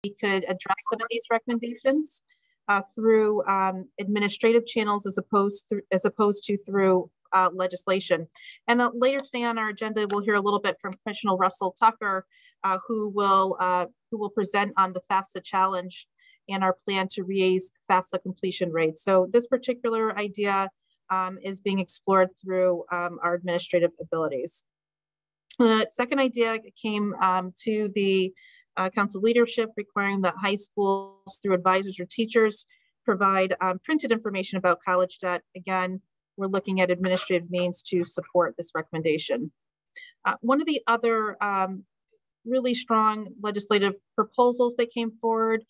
could address some of these recommendations through administrative channels as opposed to through legislation. And later today on our agenda, we'll hear a little bit from Commissioner Russell Tucker, who will present on the FAFSA challenge and our plan to raise FAFSA completion rates. So this particular idea is being explored through our administrative abilities. The second idea came to the council leadership, requiring that high schools, through advisors or teachers, provide printed information about college debt. Again, we're looking at administrative means to support this recommendation. One of the other really strong legislative proposals that came forward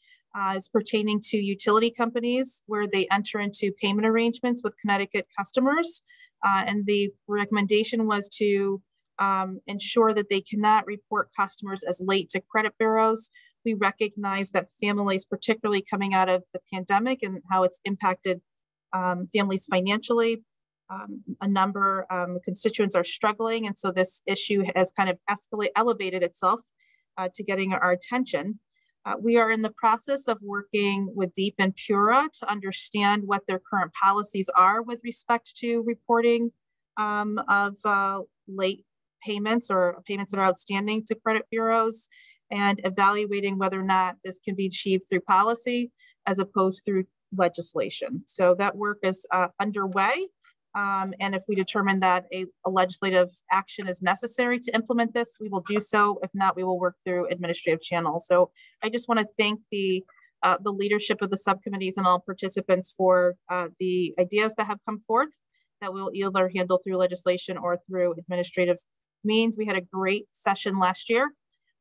is pertaining to utility companies, where they enter into payment arrangements with Connecticut customers. And the recommendation was to ensure that they cannot report customers as late to credit bureaus. We recognize that families, particularly coming out of the pandemic and how it's impacted families financially, a number of constituents are struggling. And so this issue has kind of elevated itself to getting our attention. We are in the process of working with Deep and Pura to understand what their current policies are with respect to reporting of late payments or payments that are outstanding to credit bureaus, and evaluating whether or not this can be achieved through policy as opposed through legislation. So that work is underway. And if we determine that a legislative action is necessary to implement this, we will do so. If not, we will work through administrative channels. So I just want to thank the leadership of the subcommittees and all participants for the ideas that have come forth that we'll either handle through legislation or through administrative means. We had a great session last year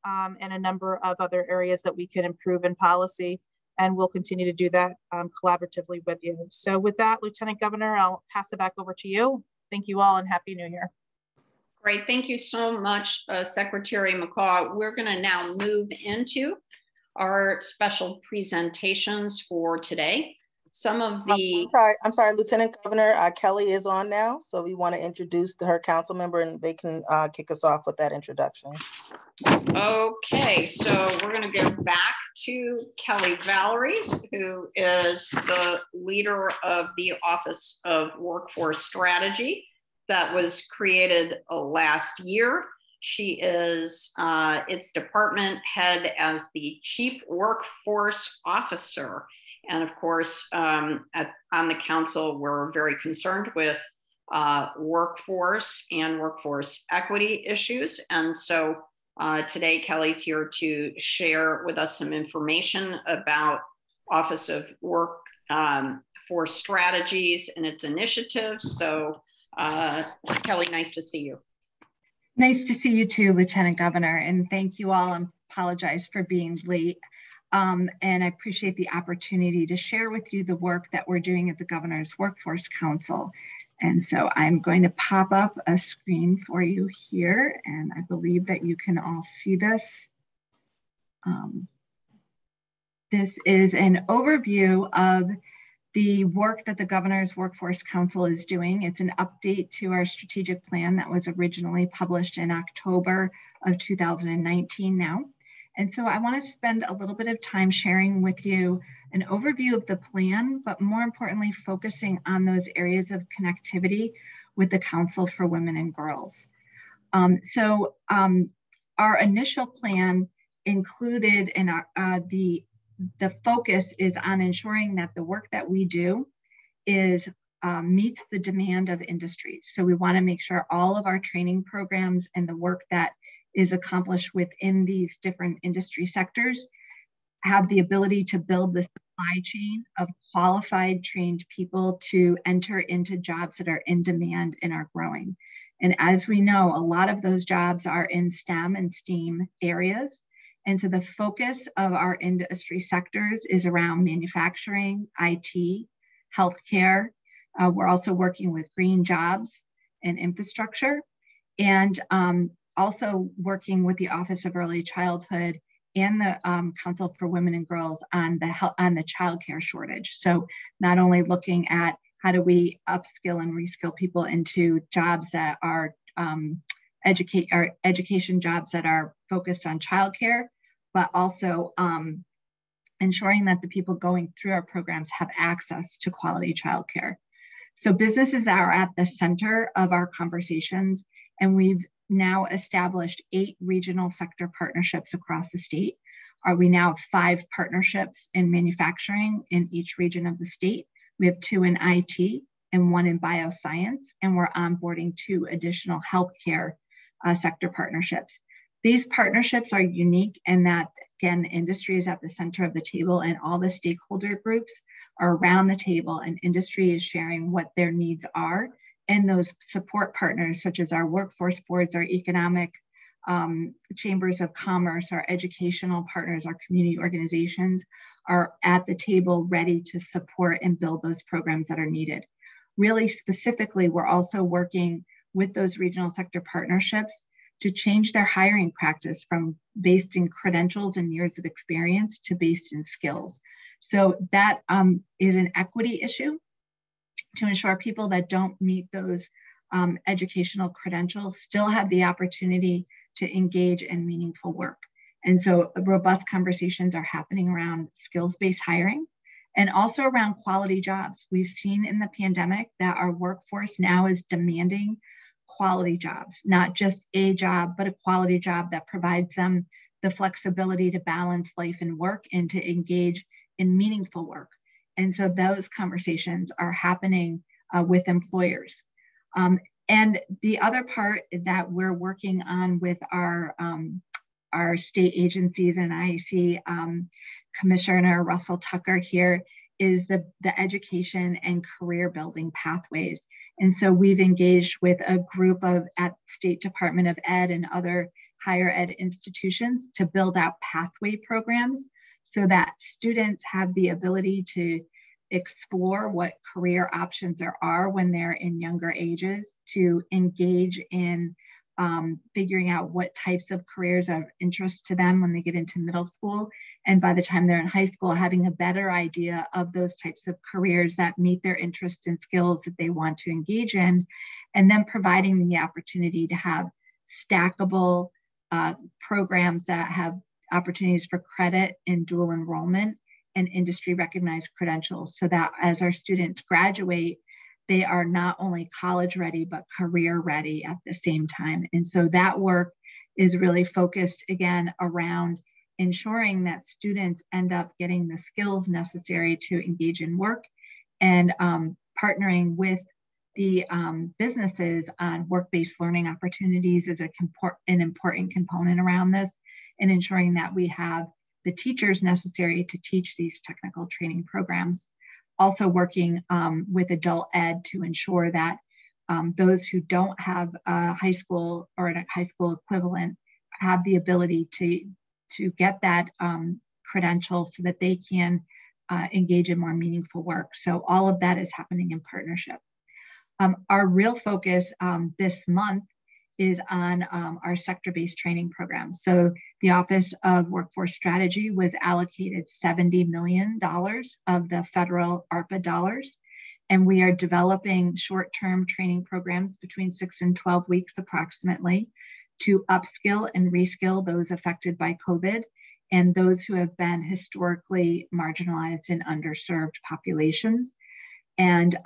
and a number of other areas that we can improve in policy, and we'll continue to do that collaboratively with you. So with that, Lieutenant Governor, I'll pass it back over to you. Thank you all and Happy New Year. Great, thank you so much, Secretary McCaw. We're gonna now move into our special presentations for today. Some of the- I'm sorry, Lieutenant Governor, Kelly is on now. So we want to introduce her council member and they can kick us off with that introduction. Okay, so we're going to go back to Kelly Valeries, who is the leader of the Office of Workforce Strategy that was created last year. She is its department head as the Chief Workforce Officer. And of course, on the council, we're very concerned with workforce and workforce equity issues. And so today, Kelly's here to share with us some information about Office of Workforce Strategies and its initiatives. So Kelly, nice to see you. Nice to see you too, Lieutenant Governor, and thank you all. I apologize for being late. And I appreciate the opportunity to share with you the work that we're doing at the Governor's Workforce Council. And so I'm going to pop up a screen for you here, and I believe that you can all see this. This is an overview of the work that the Governor's Workforce Council is doing. It's an update to our strategic plan that was originally published in October of 2019 now. And so I want to spend a little bit of time sharing with you an overview of the plan, but more importantly, focusing on those areas of connectivity with the Council for Women and Girls. Our initial plan included in the focus is on ensuring that the work that we do is meets the demand of industries. So we want to make sure all of our training programs and the work that is accomplished within these different industry sectors have the ability to build the supply chain of qualified, trained people to enter into jobs that are in demand and are growing. And as we know, a lot of those jobs are in STEM and STEAM areas. And so the focus of our industry sectors is around manufacturing, IT, healthcare. We're also working with green jobs and infrastructure, and also working with the Office of Early Childhood and the Council for Women and Girls on the childcare shortage. So not only looking at how do we upskill and reskill people into jobs that are education jobs that are focused on childcare, but also ensuring that the people going through our programs have access to quality childcare. So businesses are at the center of our conversations, and we've now established 8 regional sector partnerships across the state. We now have 5 partnerships in manufacturing in each region of the state. We have 2 in IT and 1 in bioscience, and we're onboarding 2 additional healthcare sector partnerships. These partnerships are unique in that, again, industry is at the center of the table, and all the stakeholder groups are around the table, and industry is sharing what their needs are. And those support partners, such as our workforce boards, our economic chambers of commerce, our educational partners, our community organizations, are at the table ready to support and build those programs that are needed. Really specifically, we're also working with those regional sector partnerships to change their hiring practice from based in credentials and years of experience to based in skills. So that is an equity issue to ensure people that don't meet those educational credentials still have the opportunity to engage in meaningful work. And so robust conversations are happening around skills-based hiring and also around quality jobs. We've seen in the pandemic that our workforce now is demanding quality jobs, not just a job, but a quality job that provides them the flexibility to balance life and work and to engage in meaningful work. And so those conversations are happening with employers. And the other part that we're working on with our state agencies, and I see Commissioner Russell Tucker here, is the education and career building pathways. And so we've engaged with a group at State Department of Ed and other higher ed institutions to build out pathway programs so that students have the ability to explore what career options there are when they're in younger ages, to engage in figuring out what types of careers are of interest to them when they get into middle school. And by the time they're in high school, having a better idea of those types of careers that meet their interests and skills that they want to engage in, and then providing the opportunity to have stackable programs that have opportunities for credit and dual enrollment and industry recognized credentials, so that as our students graduate, they are not only college ready, but career ready at the same time. And so that work is really focused again around ensuring that students end up getting the skills necessary to engage in work, and partnering with the businesses on work-based learning opportunities is an important component around this, and ensuring that we have the teachers necessary to teach these technical training programs. Also working with adult ed to ensure that those who don't have a high school or a high school equivalent have the ability to get that credential so that they can engage in more meaningful work. So all of that is happening in partnership. Our real focus this month is on our sector-based training programs. So the Office of Workforce Strategy was allocated $70 million of the federal ARPA dollars, and we are developing short-term training programs between 6 and 12 weeks approximately to upskill and reskill those affected by COVID and those who have been historically marginalized and underserved populations. And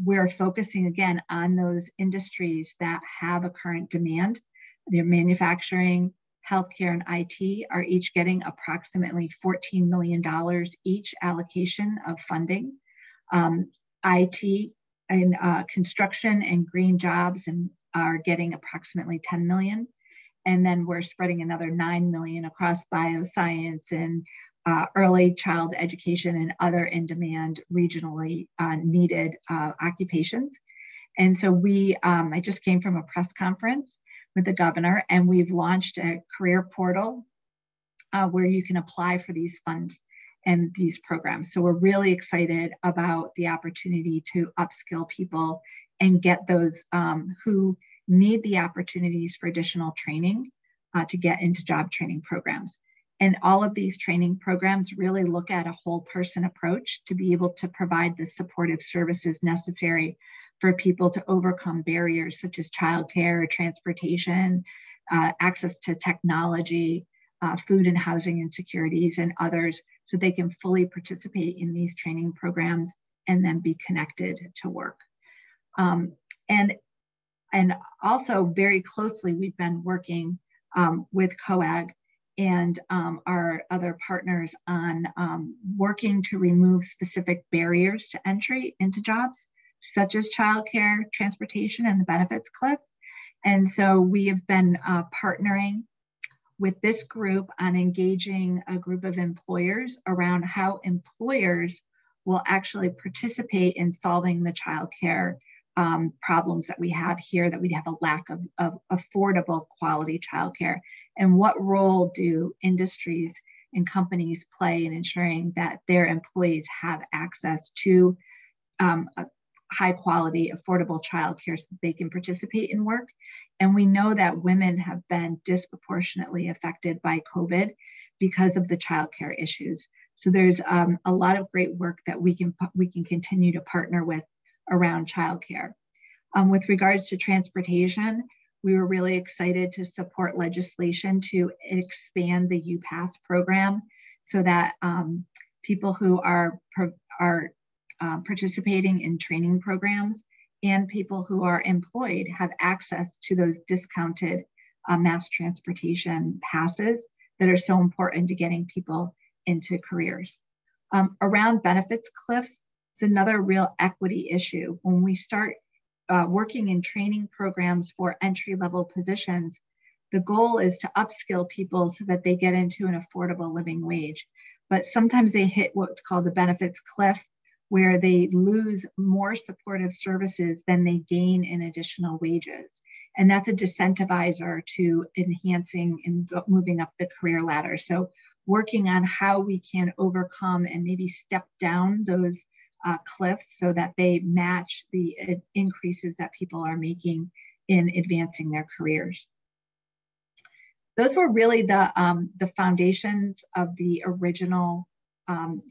we're focusing again on those industries that have a current demand. Their manufacturing, healthcare, and IT are each getting approximately $14 million each allocation of funding. IT and construction and green jobs are getting approximately 10 million. And then we're spreading another 9 million across bioscience and early child education and other in-demand regionally needed occupations. And so I just came from a press conference with the governor, and we've launched a career portal where you can apply for these funds and these programs. So we're really excited about the opportunity to upskill people and get those who need the opportunities for additional training to get into job training programs. And all of these training programs really look at a whole person approach to be able to provide the supportive services necessary for people to overcome barriers such as childcare, transportation, access to technology, food and housing insecurities, and others, so they can fully participate in these training programs and then be connected to work. And also very closely, we've been working with CoWaG and our other partners on working to remove specific barriers to entry into jobs, such as childcare, transportation, and the benefits cliff. And so we have been partnering with this group on engaging a group of employers around how employers will actually participate in solving the childcare problems that we have here, that we have a lack of affordable quality childcare, and what role do industries and companies play in ensuring that their employees have access to high quality, affordable childcare so that they can participate in work. And we know that women have been disproportionately affected by COVID because of the childcare issues. So there's a lot of great work that we can continue to partner with around childcare. With regards to transportation, we were really excited to support legislation to expand the UPass program so that people who are participating in training programs and people who are employed have access to those discounted mass transportation passes that are so important to getting people into careers. Around benefits cliffs, it's another real equity issue. When we start working in training programs for entry-level positions, the goal is to upskill people so that they get into an affordable living wage. But sometimes they hit what's called the benefits cliff, where they lose more supportive services than they gain in additional wages. And that's a disincentivizer to enhancing and moving up the career ladder. So working on how we can overcome and maybe step down those cliffs so that they match the increases that people are making in advancing their careers. Those were really the foundations of the original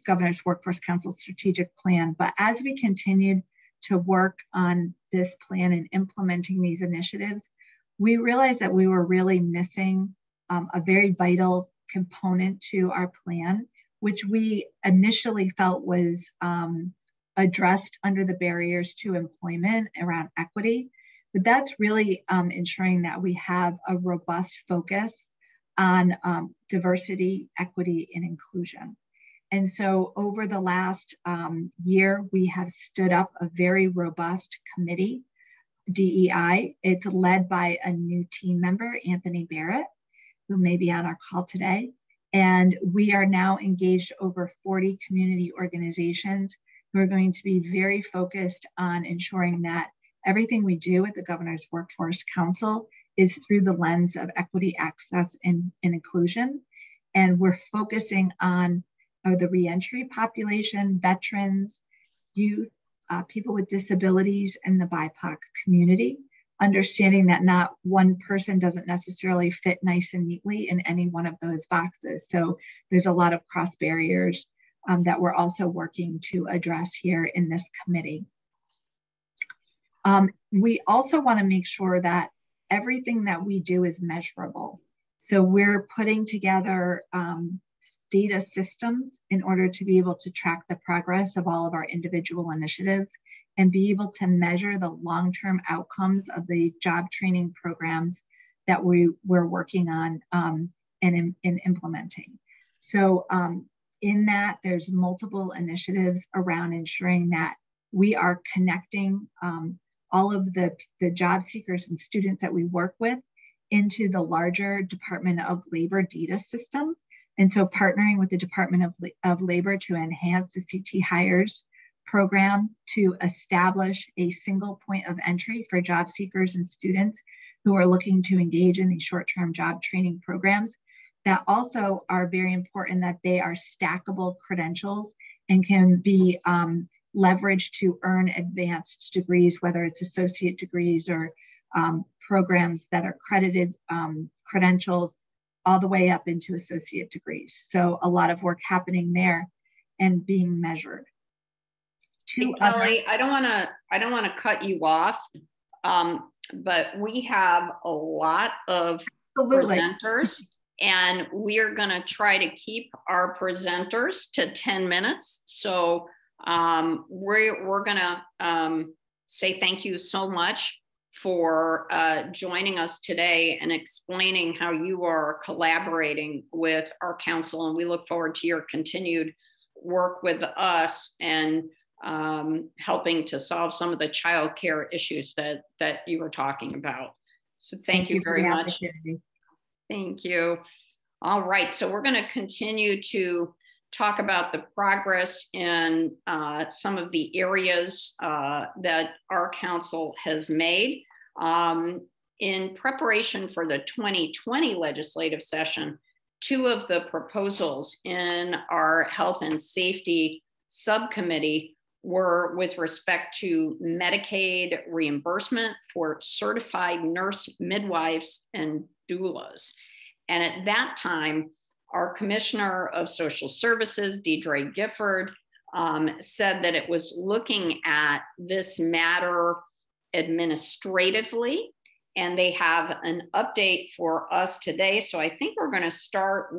Governor's Workforce Council strategic plan. But as we continued to work on this plan and implementing these initiatives, we realized that we were really missing a very vital component to our plan, which we initially felt was addressed under the barriers to employment around equity. But that's really ensuring that we have a robust focus on diversity, equity, and inclusion. And so over the last year, we have stood up a very robust committee, DEI. It's led by a new team member, Anthony Barrett, who may be on our call today. And we are now engaged over 40 community organizations who are going to be very focused on ensuring that everything we do at the Governor's Workforce Council is through the lens of equity, access, and inclusion. And we're focusing on the reentry population, veterans, youth, people with disabilities, and the BIPOC community, understanding that not one person doesn't necessarily fit nice and neatly in any one of those boxes. So there's a lot of cross barriers that we're also working to address here in this committee. We also want to make sure that everything that we do is measurable. So we're putting together data systems in order to be able to track the progress of all of our individual initiatives and be able to measure the long-term outcomes of the job training programs that we're working on and implementing. So in that, there's multiple initiatives around ensuring that we are connecting all of the job seekers and students that we work with into the larger Department of Labor data system. And so partnering with the Department of Labor to enhance the CT Hires program to establish a single point of entry for job seekers and students who are looking to engage in these short-term job training programs that also are very important, that they are stackable credentials and can be leveraged to earn advanced degrees, whether it's associate degrees or programs that are credited credentials all the way up into associate degrees. So a lot of work happening there and being measured. Hey, Kelly, I don't want to cut you off, but we have a lot of presenters And we are going to try to keep our presenters to 10 minutes. So we're going to say thank you so much for joining us today and explaining how you are collaborating with our council. And we look forward to your continued work with us and helping to solve some of the childcare issues that you were talking about. So thank you very much. Thank you. All right, so we're going to continue to talk about the progress in some of the areas that our council has made. In preparation for the 2020 legislative session, 2 of the proposals in our health and safety subcommittee were with respect to Medicaid reimbursement for certified nurse midwives and doulas. And at that time, our Commissioner of Social Services, Deidre Gifford, said that it was looking at this matter administratively, and they have an update for us today. So I think we're going to start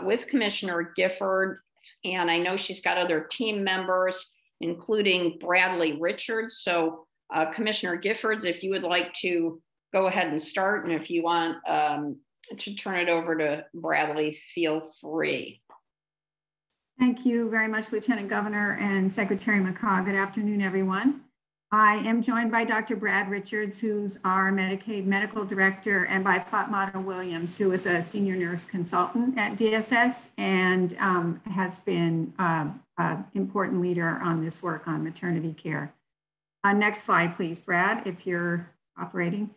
with Commissioner Gifford, and I know she's got other team members, including Bradley Richards. So Commissioner Giffords, if you would like to go ahead and start, and if you want to turn it over to Bradley, feel free. Thank you very much, Lieutenant Governor and Secretary McCaw. Good afternoon, everyone. I am joined by Dr. Brad Richards, who's our Medicaid Medical Director, and by Fatmata Williams, who is a senior nurse consultant at DSS and has been an important leader on this work on maternity care. Next slide, please, Brad, if you're operating.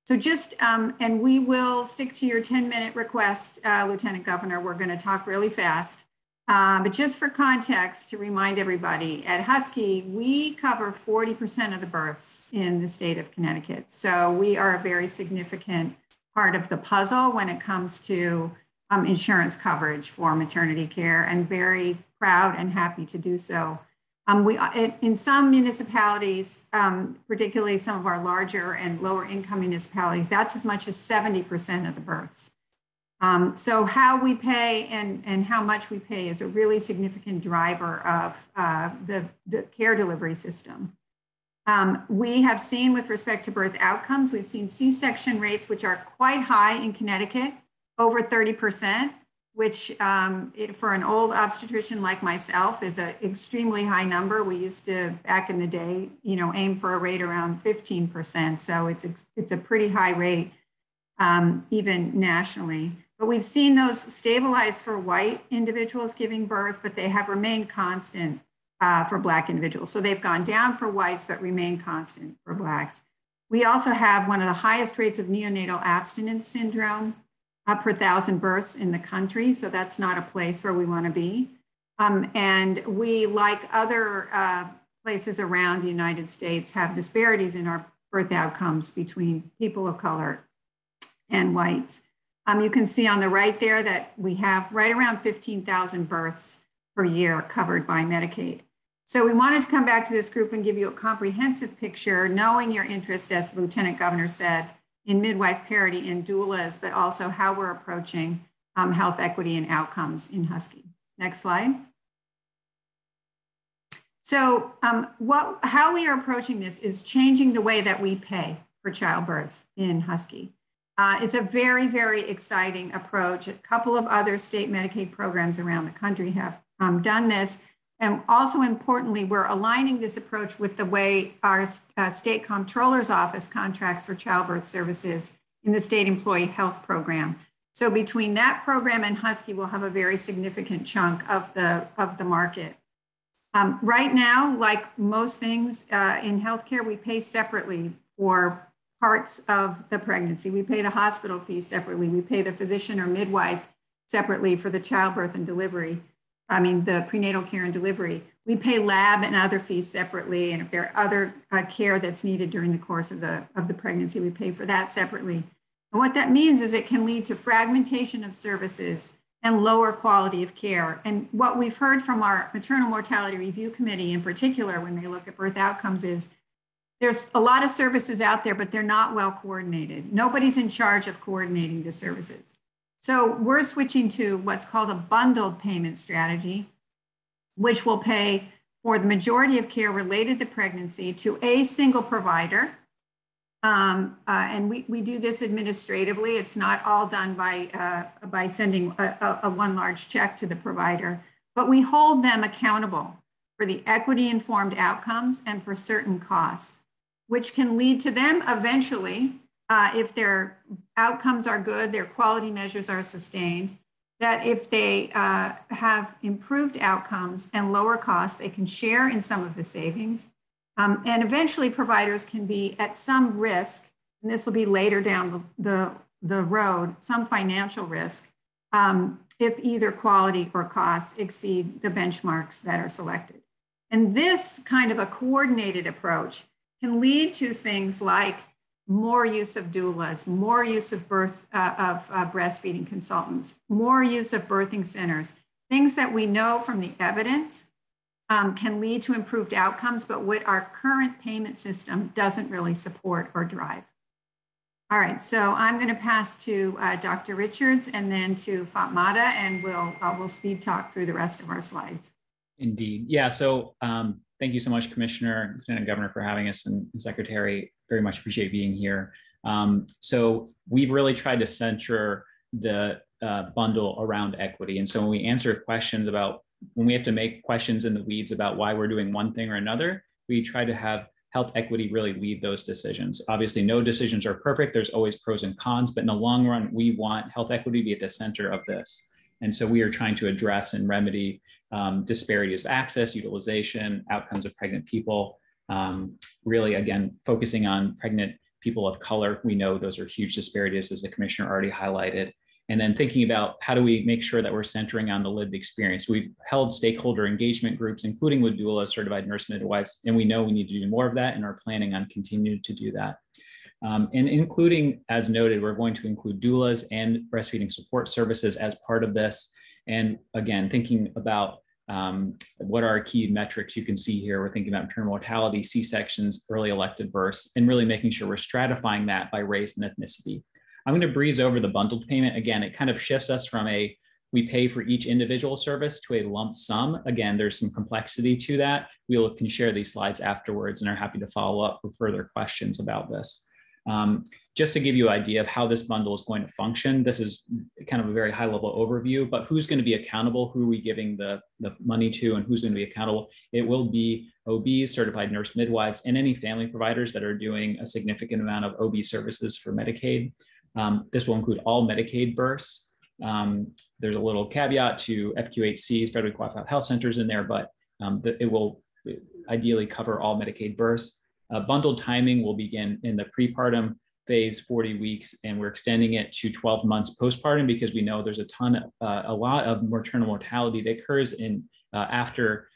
So just, and we will stick to your 10-minute request, Lieutenant Governor. We're going to talk really fast. But just for context, to remind everybody, at Husky, we cover 40% of the births in the state of Connecticut. So we are a very significant part of the puzzle when it comes to insurance coverage for maternity care, and very proud and happy to do so. In some municipalities, particularly some of our larger and lower income municipalities, that's as much as 70% of the births. So how we pay and how much we pay is a really significant driver of the care delivery system. We have seen, with respect to birth outcomes, we've seen C-section rates, which are quite high in Connecticut, over 30%, which for an old obstetrician like myself is an extremely high number. We used to, back in the day, aim for a rate around 15%. So it's a pretty high rate, even nationally. But we've seen those stabilize for white individuals giving birth, but they have remained constant for Black individuals. So they've gone down for whites, but remain constant for Blacks. We also have one of the highest rates of neonatal abstinence syndrome per 1,000 births in the country. So that's not a place where we want to be. And we, like other places around the United States, have disparities in our birth outcomes between people of color and whites. You can see on the right there that we have right around 15,000 births per year covered by Medicaid. So we wanted to come back to this group and give you a comprehensive picture, knowing your interest, as the Lieutenant Governor said, in midwife parity and doulas, but also how we're approaching health equity and outcomes in Husky. Next slide. So how we are approaching this is changing the way that we pay for childbirth in Husky. It's a very, very exciting approach. A couple of other state Medicaid programs around the country have done this. And also importantly, we're aligning this approach with the way our state comptroller's office contracts for childbirth services in the state employee health program. So between that program and Husky, we'll have a very significant chunk of the market. Right now, like most things in healthcare, we pay separately for parts of the pregnancy. We pay the hospital fees separately. We pay the physician or midwife separately for the childbirth and delivery. The prenatal care and delivery. We pay lab and other fees separately. And if there are other care that's needed during the course of the pregnancy, we pay for that separately. And what that means is it can lead to fragmentation of services and lower quality of care. And what we've heard from our Maternal Mortality Review Committee in particular, when they look at birth outcomes, is there's a lot of services out there, but they're not well coordinated. Nobody's in charge of coordinating the services. So we're switching to what's called a bundled payment strategy, which will pay for the majority of care related to pregnancy to a single provider. And we do this administratively. It's not all done by sending a one large check to the provider, but we hold them accountable for the equity-informed outcomes and for certain costs, which can lead to them eventually, if their outcomes are good, their quality measures are sustained, that if they have improved outcomes and lower costs, they can share in some of the savings. And eventually providers can be at some risk, and this will be later down the road, some financial risk, if either quality or costs exceed the benchmarks that are selected. And this kind of a coordinated approach can lead to things like more use of doulas, more use of breastfeeding consultants, more use of birthing centers, things that we know from the evidence can lead to improved outcomes, but what our current payment system doesn't really support or drive. All right, so I'm going to pass to Dr. Richards and then to Fatmata, and we'll speed talk through the rest of our slides. Indeed. Yeah, so thank you so much, Commissioner, Lieutenant Governor, for having us, and Secretary. Very much appreciate being here. So we've really tried to center the bundle around equity. And so when we answer questions about, when we have to make questions in the weeds about why we're doing one thing or another, we try to have health equity really lead those decisions. Obviously, no decisions are perfect. There's always pros and cons, but in the long run, we want health equity to be at the center of this. And so we are trying to address and remedy disparities of access, utilization, outcomes of pregnant people. Really, again, focusing on pregnant people of color. We know those are huge disparities, as the Commissioner already highlighted. And then thinking about how do we make sure that we're centering on the lived experience. We've held stakeholder engagement groups, including with Doulas, certified nurse midwives, and we know we need to do more of that and are planning on continuing to do that. And including, as noted, we're going to include doulas and breastfeeding support services as part of this. And again, thinking about what are our key metrics you can see here. We're thinking about maternal mortality, C-sections, early elective births, and really making sure we're stratifying that by race and ethnicity. I'm going to breeze over the bundled payment. Again, it kind of shifts us from we pay for each individual service to a lump sum. Again, there's some complexity to that. We can share these slides afterwards and are happy to follow up with further questions about this. Just to give you an idea of how this bundle is going to function, this is kind of a very high level overview, but who's going to be accountable, who are we giving the money to, and who's going to be accountable? It will be OBs, certified nurse midwives, and any family providers that are doing a significant amount of OB services for Medicaid. This will include all Medicaid births. There's a little caveat to FQHCs, federally qualified health centers in there, but it will ideally cover all Medicaid births. Bundled timing will begin in the prepartum phase, 40 weeks, and we're extending it to 12 months postpartum because we know there's a lot of maternal mortality that occurs after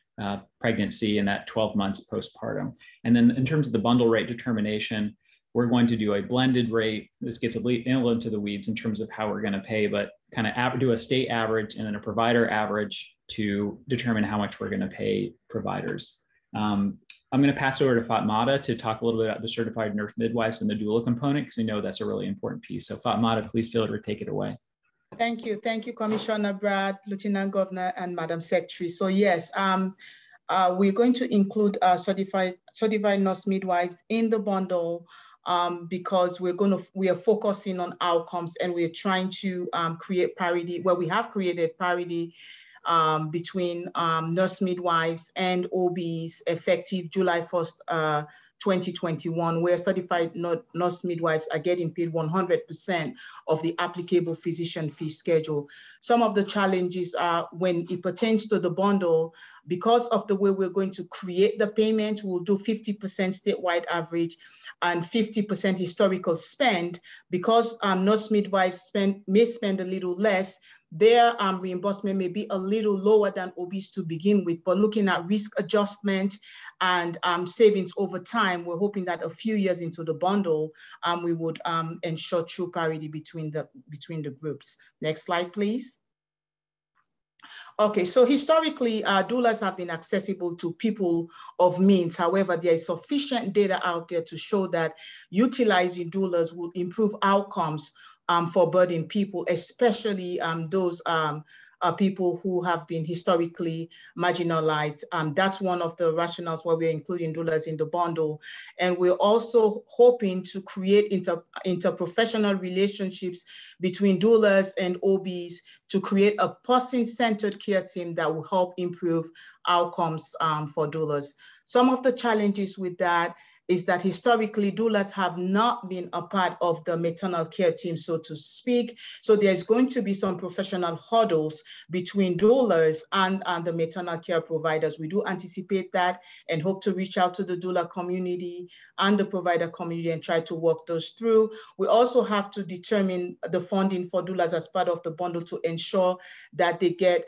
pregnancy in that 12 months postpartum. And then in terms of the bundle rate determination, we're going to do a blended rate. This gets a little into the weeds in terms of how we're going to pay, but kind of do a state average and then a provider average to determine how much we're going to pay providers. I'm going to pass over to Fatmata to talk a little bit about the certified nurse midwives and the doula component, because we know that's a really important piece. So Fatmata, please feel free to take it away. Thank you, Commissioner Brad, Lieutenant Governor, and Madam Secretary. So yes, we're going to include certified nurse midwives in the bundle because we are focusing on outcomes, and we're trying to create parity. Well, we have created parity between nurse midwives and OBs effective July 1st, 2021, where certified nurse midwives are getting paid 100% of the applicable physician fee schedule. Some of the challenges are when it pertains to the bundle, because of the way we're going to create the payment, we'll do 50% statewide average and 50% historical spend. Because nurse midwives may spend a little less, their reimbursement may be a little lower than OBs to begin with, but looking at risk adjustment and savings over time, we're hoping that a few years into the bundle, we would ensure true parity between the groups. Next slide, please. Okay, so historically, doulas have been accessible to people of means. However, there is sufficient data out there to show that utilizing doulas will improve outcomes for burdened people, especially those people who have been historically marginalized. That's one of the rationales why we're including doulas in the bundle. And we're also hoping to create interprofessional relationships between doulas and OBs to create a person-centered care team that will help improve outcomes for doulas. Some of the challenges with that is that historically doulas have not been a part of the maternal care team, so to speak. So there's going to be some professional hurdles between doulas and the maternal care providers. We do anticipate that and hope to reach out to the doula community and the provider community and try to work those through. We also have to determine the funding for doulas as part of the bundle to ensure that they get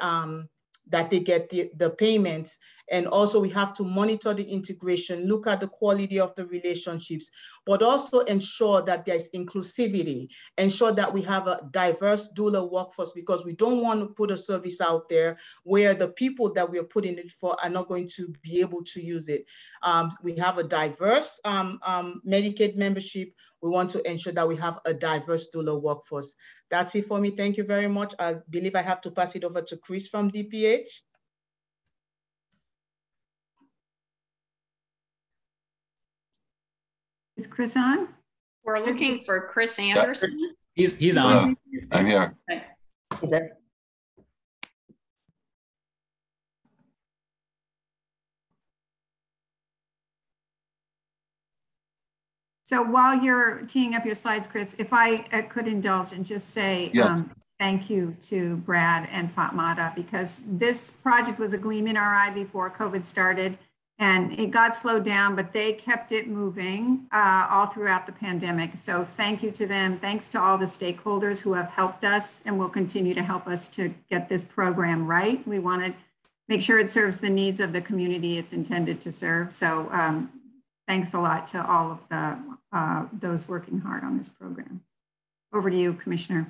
the payments. And also we have to monitor the integration, look at the quality of the relationships, but also ensure that there's inclusivity, ensure that we have a diverse doula workforce, because we don't want to put a service out there where the people that we're putting it for are not going to be able to use it. We have a diverse Medicaid membership. We want to ensure that we have a diverse doula workforce. That's it for me. Thank you very much. I believe I have to pass it over to Chris from DPH. Is Chris on? We're looking for Chris Anderson. He's on. I'm here. Okay. Is there? So while you're teeing up your slides, Chris, if I could indulge and just say Yes. Thank you to Brad and Fatmata, because this project was a gleam in our eye before COVID started. And it got slowed down, but they kept it moving all throughout the pandemic. So thank you to them. Thanks to all the stakeholders who have helped us and will continue to help us to get this program right. We want to make sure it serves the needs of the community it's intended to serve. So thanks a lot to all of the those working hard on this program. Over to you, Commissioner.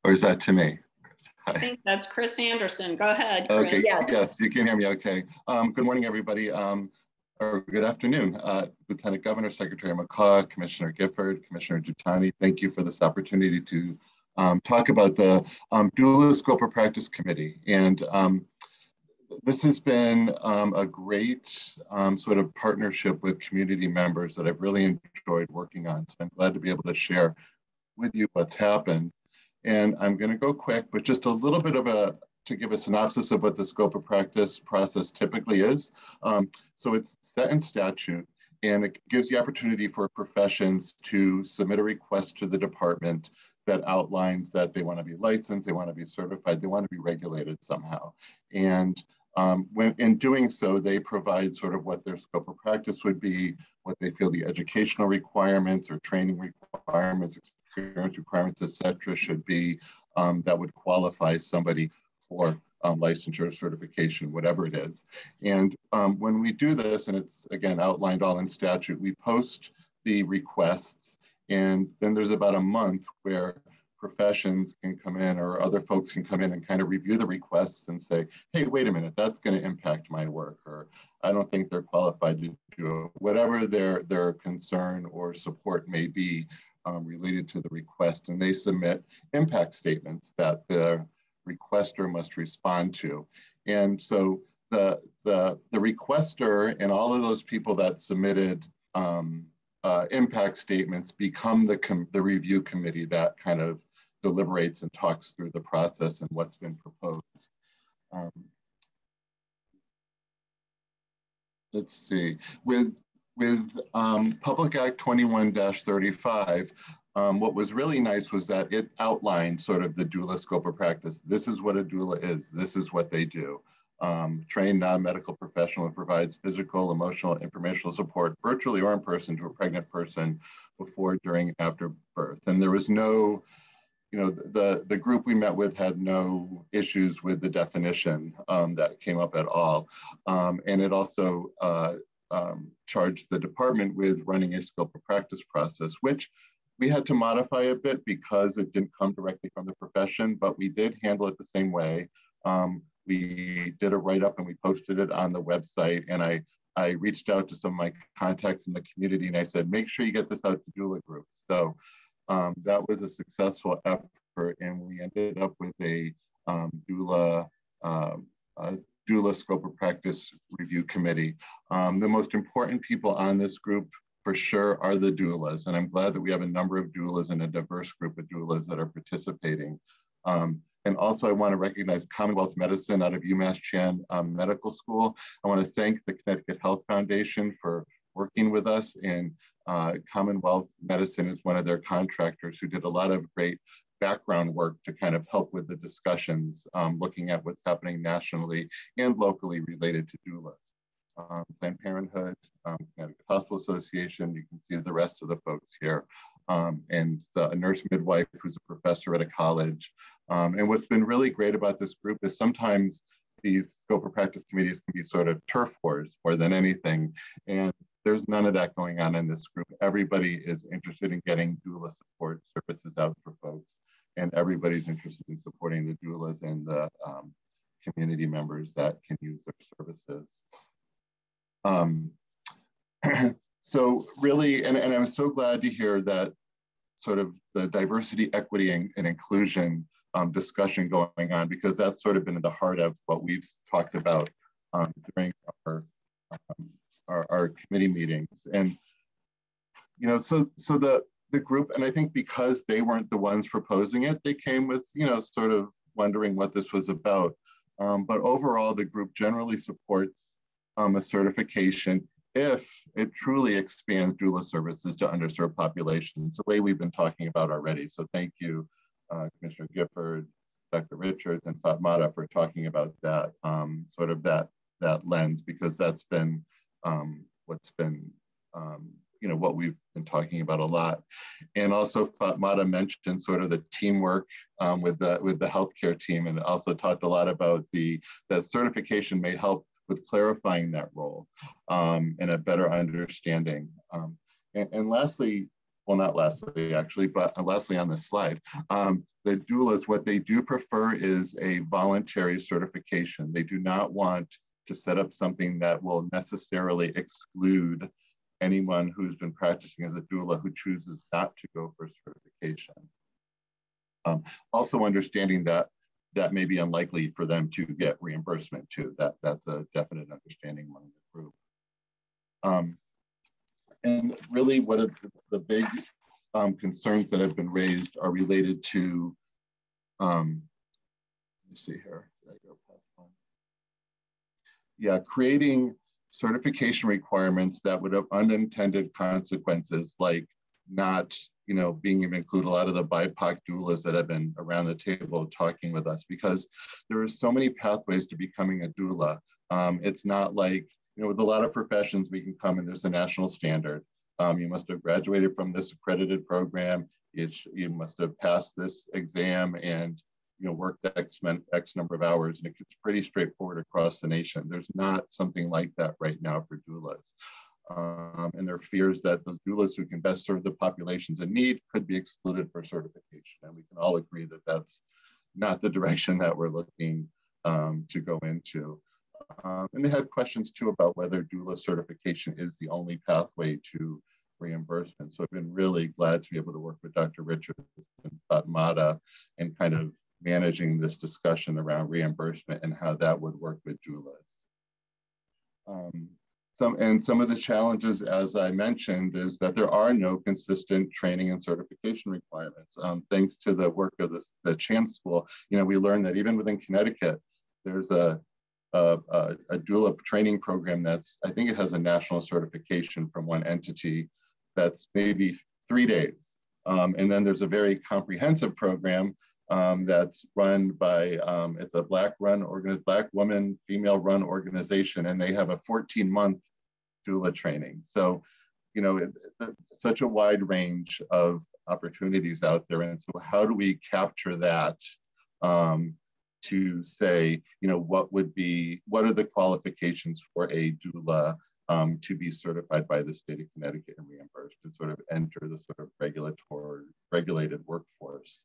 Or is that to me? I think that's Chris Anderson. Go ahead, Chris. Okay, yes, you can hear me okay. Good morning, everybody, or good afternoon. Lieutenant Governor, Secretary McCaw, Commissioner Gifford, Commissioner Giuttani, thank you for this opportunity to talk about the Doula Scope of Practice Committee. And this has been a great sort of partnership with community members that I've really enjoyed working on. So I'm glad to be able to share with you what's happened. And I'm going to go quick, but just a little bit of to give a synopsis of what the scope of practice process typically is. So it's set in statute, and it gives the opportunity for professions to submit a request to the department that outlines that they want to be licensed, they want to be certified, they want to be regulated somehow. And when in doing so, they provide sort of what their scope of practice would be, what they feel the educational requirements or training requirements, experience requirements, et cetera, should be that would qualify somebody for licensure, certification, whatever it is. And when we do this, and it's again outlined all in statute, we post the requests, and then there's about a month where professions can come in or other folks can come in and kind of review the requests and say, hey, wait a minute, that's going to impact my work, or I don't think they're qualified to do it. Whatever their concern or support may be related to the request, and they submit impact statements that the requester must respond to. And so the requester and all of those people that submitted impact statements become the review committee that kind of deliberates and talks through the process and what's been proposed. Let's see, with Public Act 21-35, what was really nice was that it outlined sort of the doula scope of practice. This is what a doula is. This is what they do. Trained non-medical professional who provides physical, emotional, informational support, virtually or in person, to a pregnant person before, during, and after birth. And there was no, you know, the group we met with had no issues with the definition that came up at all. And it also charged the department with running a scope of practice process, which we had to modify a bit because it didn't come directly from the profession, but we did handle it the same way. We did a write-up and we posted it on the website, and I I reached out to some of my contacts in the community and I said, make sure you get this out to doula groups. So that was a successful effort, and we ended up with a doula scope of practice review committee. The most important people on this group for sure are the doulas, and I'm glad that we have a number of doulas and a diverse group of doulas that are participating. And also I want to recognize Commonwealth Medicine out of UMass Chan Medical School. I want to thank the Connecticut Health Foundation for working with us, and Commonwealth Medicine is one of their contractors who did a lot of great background work to kind of help with the discussions, looking at what's happening nationally and locally related to doulas. Planned Parenthood, Connecticut Hospital Association, you can see the rest of the folks here, and a nurse midwife who's a professor at a college. And what's been really great about this group is sometimes these scope of practice committees can be sort of turf wars more than anything. And there's none of that going on in this group. Everybody is interested in getting doula support services out for folks. And everybody's interested in supporting the doulas and the community members that can use their services. So really, and I'm so glad to hear that sort of the diversity, equity, and inclusion discussion going on, because that's sort of been at the heart of what we've talked about during our committee meetings. And, you know, so the group, and I think because they weren't the ones proposing it, they came with, you know, sort of wondering what this was about. But overall, the group generally supports a certification if it truly expands doula services to underserved populations, the way we've been talking about already. So thank you, Commissioner Gifford, Dr. Richards, and Fatmata for talking about that, sort of that lens, because that's been what's been, you know, what we've been talking about a lot. And also Fatmata mentioned sort of the teamwork with the healthcare team, and also talked a lot about that certification may help with clarifying that role and a better understanding. And lastly, well, not lastly actually, but lastly on this slide, the doulas, what they do prefer is a voluntary certification. They do not want to set up something that will necessarily exclude anyone who's been practicing as a doula who chooses not to go for certification. Also understanding that may be unlikely for them to get reimbursement too. That's a definite understanding among the group. And really what are the big concerns that have been raised are related to, let me see here, did I go past one? Yeah, creating certification requirements that would have unintended consequences, like not, you know, being able to include a lot of the BIPOC doulas that have been around the table talking with us, because there are so many pathways to becoming a doula. It's not like, you know, with a lot of professions, we can come and there's a national standard. You must have graduated from this accredited program. You must have passed this exam and, you know, worked X number of hours, and it gets pretty straightforward across the nation. There's not something like that right now for doulas. And there are fears that those doulas who can best serve the populations in need could be excluded for certification. And we can all agree that that's not the direction that we're looking to go into. And they had questions too about whether doula certification is the only pathway to reimbursement. So I've been really glad to be able to work with Dr. Richards and Fatmata and kind of managing this discussion around reimbursement and how that would work with doulas. Some of the challenges, as I mentioned, is that there are no consistent training and certification requirements. Thanks to the work of the Chan School, you know, we learned that even within Connecticut, there's a doula training program that's, I think it has a national certification from one entity that's maybe 3 days. And then there's a very comprehensive program that's run by, it's a Black woman, female run organization, and they have a 14-month doula training. So, you know, such a wide range of opportunities out there. And so how do we capture that to say, you know, what are the qualifications for a doula to be certified by the state of Connecticut and reimbursed and sort of enter the sort of regulated workforce.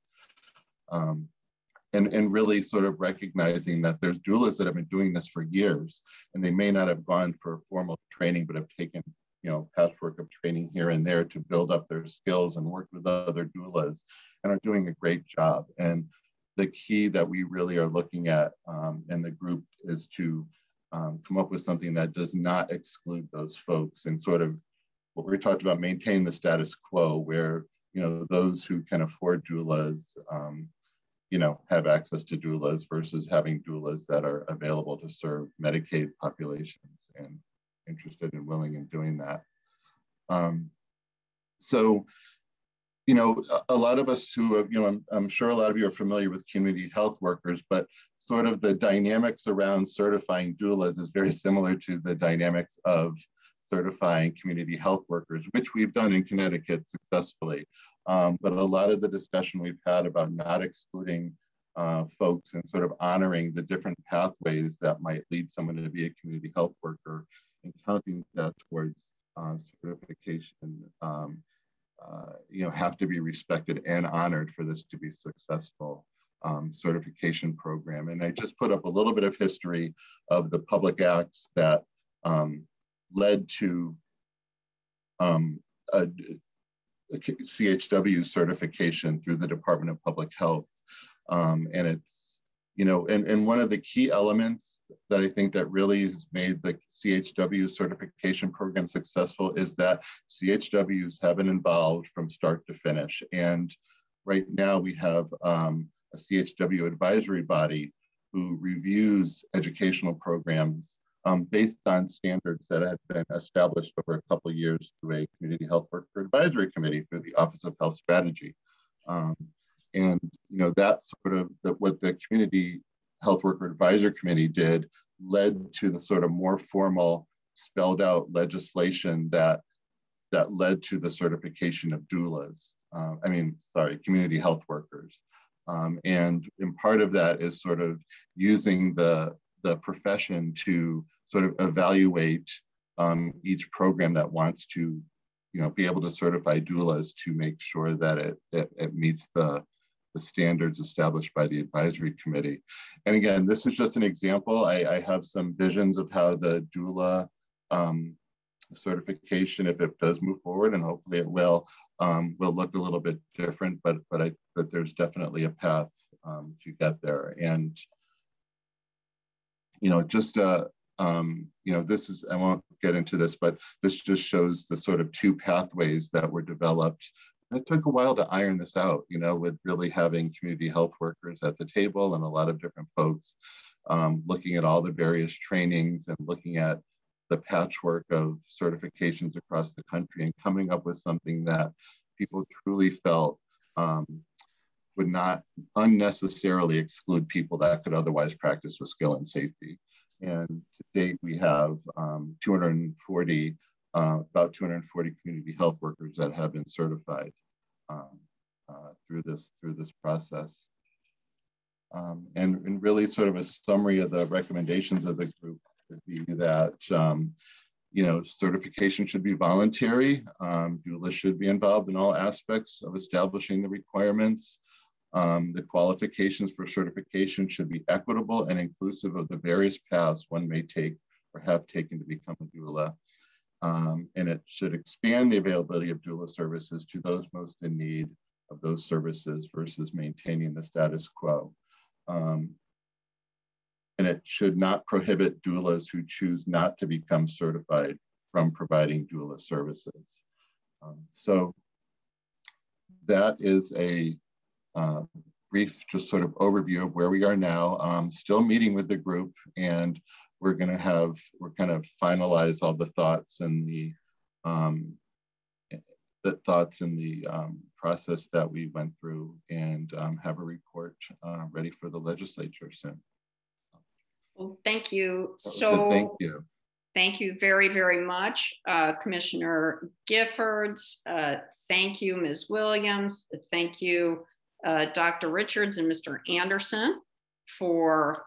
and really sort of recognizing that there's doulas that have been doing this for years, and they may not have gone for formal training, but have taken, you know, patchwork of training here and there to build up their skills and work with other doulas, and are doing a great job. And the key that we really are looking at in the group is to come up with something that does not exclude those folks, and sort of what we talked about, maintain the status quo, where, you know, those who can afford doulas, you know, have access to doulas versus having doulas that are available to serve Medicaid populations and interested and willing in doing that. So, you know, a lot of us who have, you know, I'm sure a lot of you are familiar with community health workers, but sort of the dynamics around certifying doulas is very similar to the dynamics of certifying community health workers, which we've done in Connecticut successfully. But a lot of the discussion we've had about not excluding folks and sort of honoring the different pathways that might lead someone to be a community health worker and counting that towards certification, you know, have to be respected and honored for this to be successful certification program. And I just put up a little bit of history of the public acts that led to a CHW certification through the Department of Public Health. And it's, you know, and one of the key elements that I think that really has made the CHW certification program successful is that CHWs have been involved from start to finish. And right now we have a CHW advisory body who reviews educational programs based on standards that have been established over a couple of years through a community health worker advisory committee through the Office of Health Strategy. And, you know, that's sort of what the community health worker advisory committee did led to the sort of more formal spelled out legislation that led to the certification of doulas. Community health workers. And part of that is sort of using the profession to sort of evaluate each program that wants to, you know, be able to certify doulas to make sure that it meets the standards established by the advisory committee. And again, this is just an example. I have some visions of how the doula certification, if it does move forward, and hopefully it will look a little bit different, but there's definitely a path to get there. And, you know, just, you know, this is, I won't get into this, but this just shows the sort of two pathways that were developed. It took a while to iron this out, you know, with really having community health workers at the table and a lot of different folks looking at all the various trainings and looking at the patchwork of certifications across the country and coming up with something that people truly felt would not unnecessarily exclude people that could otherwise practice with skill and safety. And to date, we have about 240 community health workers that have been certified through this process. And really sort of a summary of the recommendations of the group would be that, you know, certification should be voluntary. Doulas should be involved in all aspects of establishing the requirements. The qualifications for certification should be equitable and inclusive of the various paths one may take or have taken to become a doula. And it should expand the availability of doula services to those most in need of those services versus maintaining the status quo. And it should not prohibit doulas who choose not to become certified from providing doula services. So that is a brief, just sort of overview of where we are now. Still meeting with the group, and we're kind of finalize all the thoughts and the process that we went through, and have a report ready for the legislature soon. Well, thank you. Thank you. Thank you very, very much, Commissioner Giffords. Thank you, Ms. Williams. Thank you, Dr. Richards and Mr. Anderson, for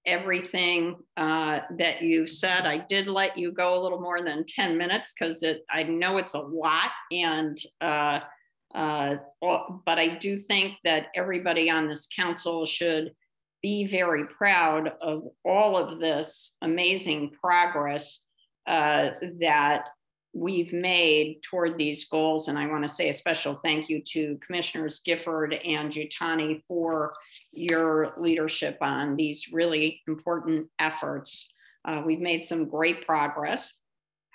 everything that you said. I did let you go a little more than 10 minutes because I know it's a lot, and But I do think that everybody on this council should be very proud of all of this amazing progress that we've made toward these goals. And I want to say a special thank you to Commissioners Gifford and Jutani for your leadership on these really important efforts. We've made some great progress.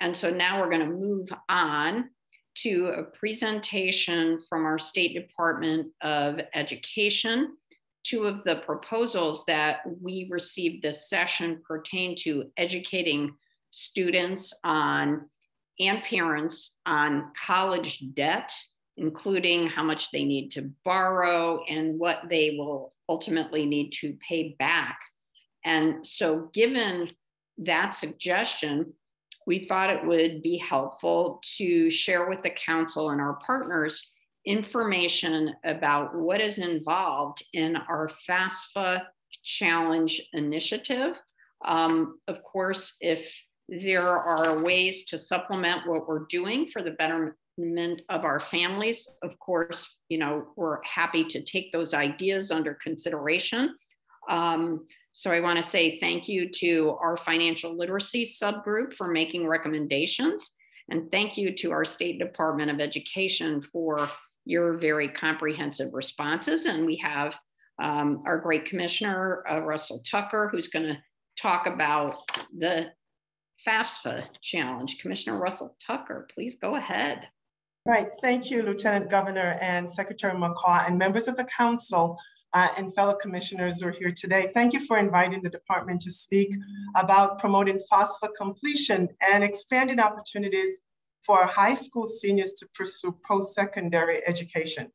And so now we're going to move on to a presentation from our State Department of Education. Two of the proposals that we received this session pertain to educating students on and parents on college debt, including how much they need to borrow and what they will ultimately need to pay back. And so given that suggestion, we thought it would be helpful to share with the council and our partners information about what is involved in our FAFSA Challenge initiative. Of course, if there are ways to supplement what we're doing for the betterment of our families, of course, we're happy to take those ideas under consideration. So I want to say thank you to our financial literacy subgroup for making recommendations. And thank you to our State Department of Education for your very comprehensive responses. And we have our great Commissioner, Russell Tucker, who's going to talk about the FAFSA challenge. Commissioner Russell Tucker, please go ahead. Right, thank you, Lieutenant Governor and Secretary McCaw and members of the council and fellow commissioners who are here today. Thank you for inviting the department to speak about promoting FAFSA completion and expanding opportunities for high school seniors to pursue post-secondary education.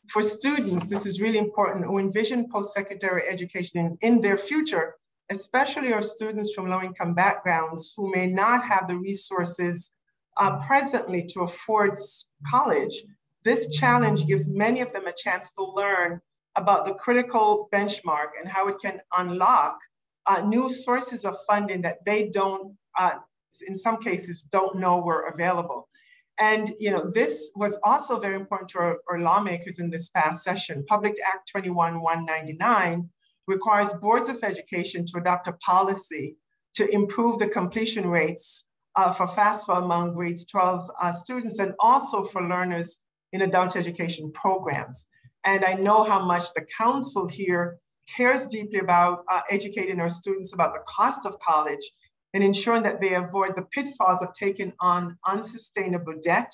For students, this is really important who envision post-secondary education in their future, especially our students from low-income backgrounds who may not have the resources presently to afford college. This challenge gives many of them a chance to learn about the critical benchmark and how it can unlock new sources of funding that they don't, in some cases, don't know were available. And this was also very important to our lawmakers in this past session. Public Act 21-199 requires boards of education to adopt a policy to improve the completion rates for FAFSA among grades 12 students and also for learners in adult education programs. And I know how much the council here cares deeply about educating our students about the cost of college and ensuring that they avoid the pitfalls of taking on unsustainable debt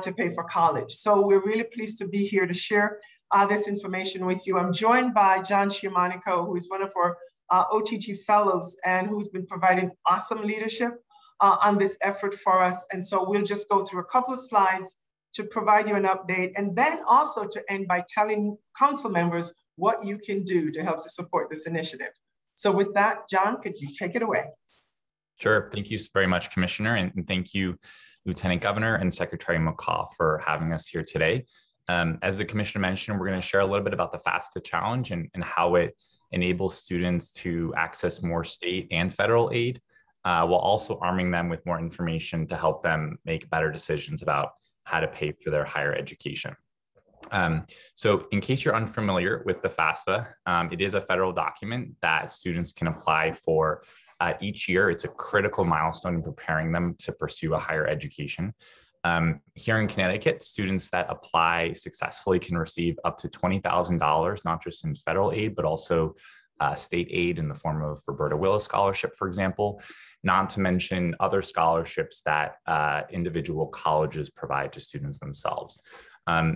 to pay for college. So we're really pleased to be here to share this information with you. I'm joined by John Sciamonico, who is one of our OTG fellows and who's been providing awesome leadership on this effort for us. And so we'll just go through a couple of slides to provide you an update, and then also to end by telling council members what you can do to help to support this initiative. So with that, John, could you take it away? Sure. Thank you very much, Commissioner. And thank you, Lieutenant Governor and Secretary McCaw, for having us here today. As the Commissioner mentioned, we're going to share a little bit about the FAFSA challenge and how it enables students to access more state and federal aid, while also arming them with more information to help them make better decisions about how to pay for their higher education. So in case you're unfamiliar with the FAFSA, it is a federal document that students can apply for each year. It's a critical milestone in preparing them to pursue a higher education. Here in Connecticut, students that apply successfully can receive up to $20,000, not just in federal aid, but also state aid in the form of Roberta Willis Scholarship, for example, not to mention other scholarships that individual colleges provide to students themselves.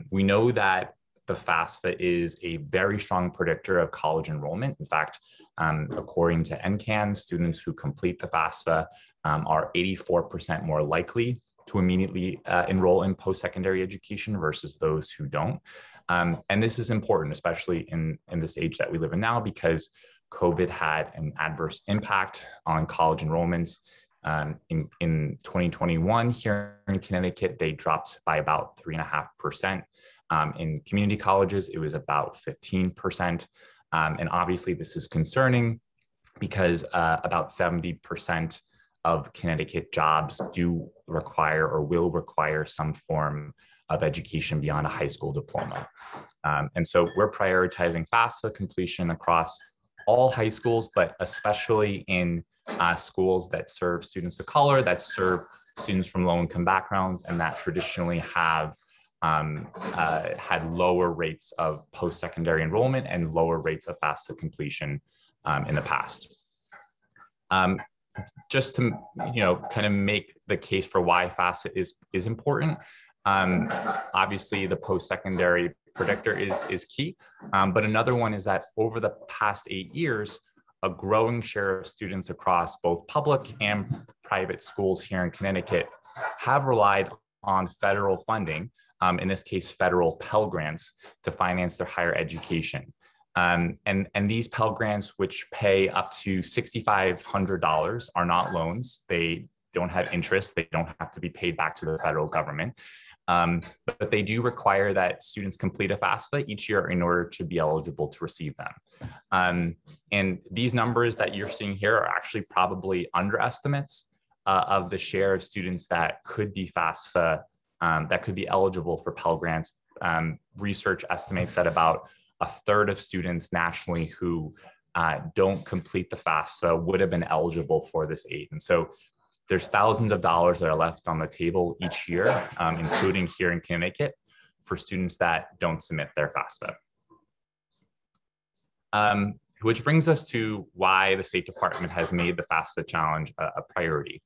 We know that the FAFSA is a very strong predictor of college enrollment. In fact, according to NCAN, students who complete the FAFSA are 84% more likely to immediately enroll in post-secondary education versus those who don't. And this is important, especially in this age that we live in now, because COVID had an adverse impact on college enrollments. In 2021, here in Connecticut, they dropped by about 3.5%. In community colleges, it was about 15%. And obviously this is concerning because about 70% of Connecticut jobs do require or will require some form of education beyond a high school diploma. And so we're prioritizing FAFSA completion across all high schools, but especially in schools that serve students of color, that serve students from low-income backgrounds, and that traditionally have had lower rates of post-secondary enrollment and lower rates of FAFSA completion in the past. Just to kind of make the case for why FAFSA is important. Obviously, the post-secondary predictor is key, but another one is that over the past 8 years, a growing share of students across both public and private schools here in Connecticut have relied on federal funding, in this case, federal Pell Grants, to finance their higher education. And these Pell Grants, which pay up to $6,500, are not loans. They don't have interest. They don't have to be paid back to the federal government. But they do require that students complete a FAFSA each year in order to be eligible to receive them. And these numbers that you're seeing here are actually probably underestimates of the share of students that could be FAFSA, that could be eligible for Pell Grants. Research estimates that about a third of students nationally who don't complete the FAFSA would have been eligible for this aid. And so there's thousands of dollars that are left on the table each year, including here in Connecticut, for students that don't submit their FAFSA. Which brings us to why the State Department has made the FAFSA challenge a priority.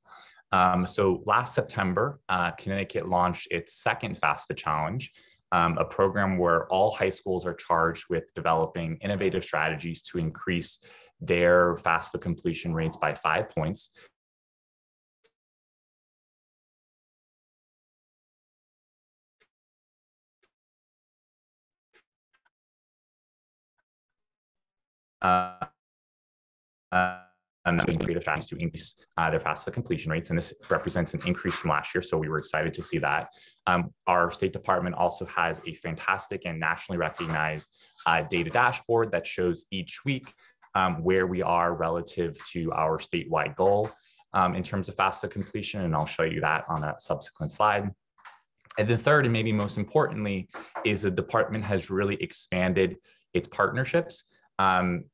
So last September, Connecticut launched its second FAFSA challenge, a program where all high schools are charged with developing innovative strategies to increase their FAFSA completion rates by 5 points. Creative strategies to increase their FAFSA completion rates, and this represents an increase from last year, so we were excited to see that. Our State Department also has a fantastic and nationally recognized data dashboard that shows each week where we are relative to our statewide goal in terms of FAFSA completion, and I'll show you that on a subsequent slide. And the third, and maybe most importantly, is the department has really expanded its partnerships,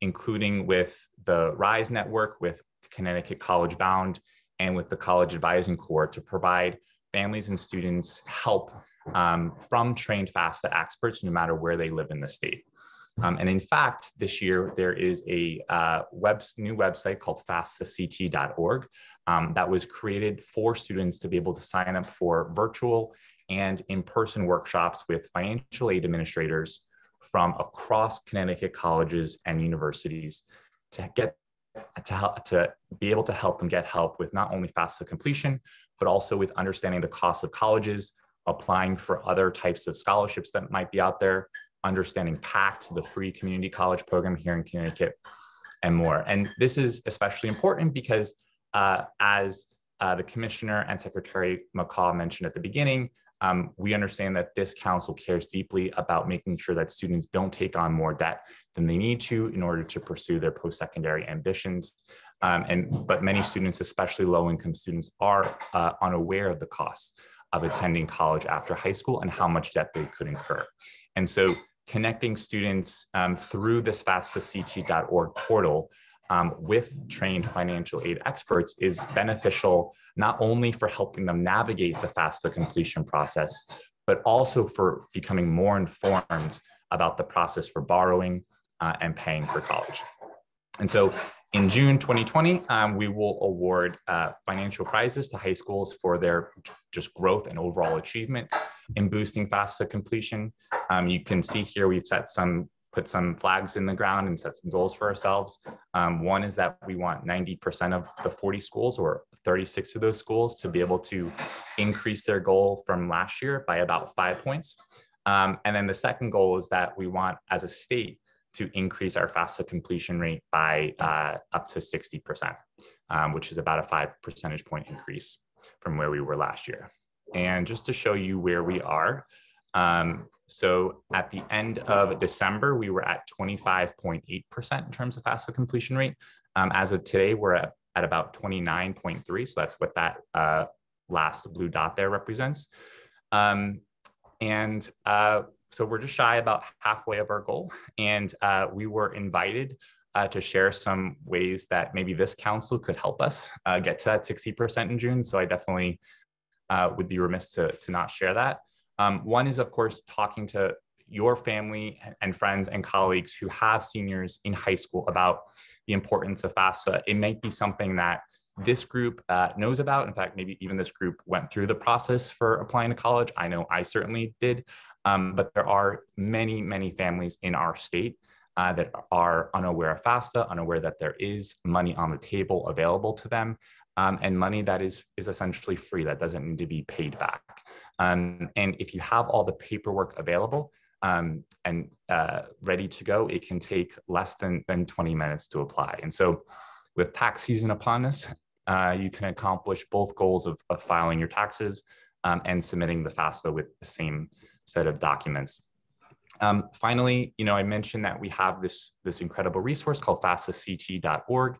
including with the RISE network, with Connecticut College Bound, and with the College Advising Corps to provide families and students help from trained FAFSA experts, no matter where they live in the state. And in fact, this year, there is a new website called FAFSACT.org that was created for students to be able to sign up for virtual and in-person workshops with financial aid administrators from across Connecticut colleges and universities to be able to help them get help with not only FAFSA completion, but also with understanding the cost of colleges, applying for other types of scholarships that might be out there, understanding PACT, the free community college program here in Connecticut, and more. And this is especially important because as the Commissioner and Secretary McCaw mentioned at the beginning, we understand that this council cares deeply about making sure that students don't take on more debt than they need to in order to pursue their post-secondary ambitions. But many students, especially low-income students, are unaware of the costs of attending college after high school and how much debt they could incur. And so connecting students through this FAFSACT.org portal with trained financial aid experts is beneficial, not only for helping them navigate the FAFSA completion process, but also for becoming more informed about the process for borrowing and paying for college. And so in June 2020, we will award financial prizes to high schools for their just growth and overall achievement in boosting FAFSA completion. You can see here we've put some flags in the ground and set some goals for ourselves. One is that we want 90% of the 40 schools, or 36 of those schools, to be able to increase their goal from last year by about 5 points. And then the second goal is that we want, as a state, to increase our FAFSA completion rate by up to 60%, which is about a 5 percentage point increase from where we were last year. And just to show you where we are, so at the end of December, we were at 25.8% in terms of FAFSA completion rate. As of today, we're at about 29.3. So that's what that last blue dot there represents. And so we're just shy about halfway of our goal. And we were invited to share some ways that maybe this council could help us get to that 60% in June. So I definitely would be remiss to not share that. One is, of course, talking to your family and friends and colleagues who have seniors in high school about the importance of FAFSA. It might be something that this group knows about. In fact, maybe even this group went through the process for applying to college. I know I certainly did, but there are many, many families in our state that are unaware of FAFSA, unaware that there is money on the table available to them, and money that is essentially free, that doesn't need to be paid back. And if you have all the paperwork available and ready to go, it can take less than 20 minutes to apply. And so with tax season upon us, you can accomplish both goals of filing your taxes and submitting the FAFSA with the same set of documents. Finally, I mentioned that we have this incredible resource called FAFSACT.org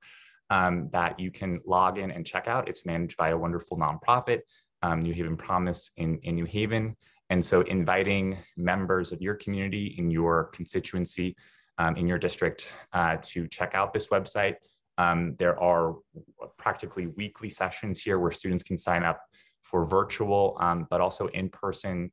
that you can log in and check out. It's managed by a wonderful nonprofit, New Haven Promise in New Haven. And so inviting members of your community, in your constituency, in your district to check out this website. There are practically weekly sessions here where students can sign up for virtual, but also in-person